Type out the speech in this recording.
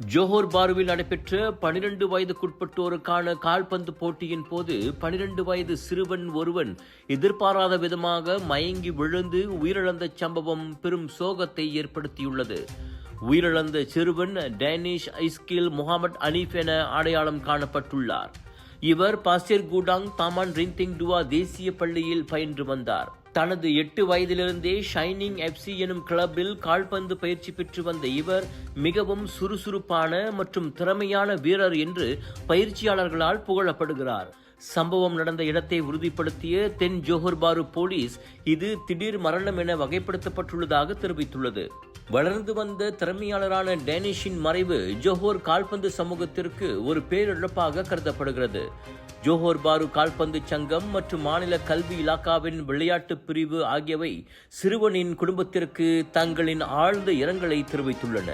Johor பாருவில் நடைபெற்ற 12 வயதுக்குட்பட்டோருக்கான கால்பந்து போட்டியின் போது 12 வயது சிறுவன் ஒருவன் எதிர்பாராத விதமாக மயங்கி விழுந்து உயிரிழந்த சம்பவம் பெரும் சோகத்தை ஏற்படுத்தியுள்ளது. உயிரிழந்த சிறுவன் டேனிஷ் ஐஸ்கில் முகமது அனீப் என அடையாளம் காணப்பட்டுள்ளார். இவர் பாசிர் கூடாங் தாமான் ரிந்திங் டுவா தேசிய பள்ளியில் பயின்று வந்தார். தனது 8 வயதிலிருந்தே ஷைனிங் எஃப்சி எனும் கிளப்பில் கால்பந்து பயிற்சி பெற்று வந்த இவர் மிகவும் சுறுசுறுப்பான மற்றும் திறமையான வீரர் என்று பயிற்சியாளர்களால் புகழப்படுகிறார். சம்பவம் நடந்த இடத்தை உறுதிப்படுத்திய தென் ஜோஹர் பாரு போலீஸ் இது திடீர் மரணம் என வகைப்படுத்தப்பட்டுள்ளதாக தெரிவித்துள்ளது. வளர்ந்து வந்த திறமையாளரான டேனிஷின் மறைவு ஜோஹர் கால்பந்து சமூகத்திற்கு ஒரு பேரிழப்பாக கருதப்படுகிறது. ஜோஹர் பாரு கால்பந்து சங்கம் மற்றும் மாநில கல்வி இலாக்காவின் விளையாட்டு பிரிவு ஆகியவை சிறுவனின் குடும்பத்திற்கு தங்களின் ஆழ்ந்த இரங்கலை தெரிவித்துள்ளன.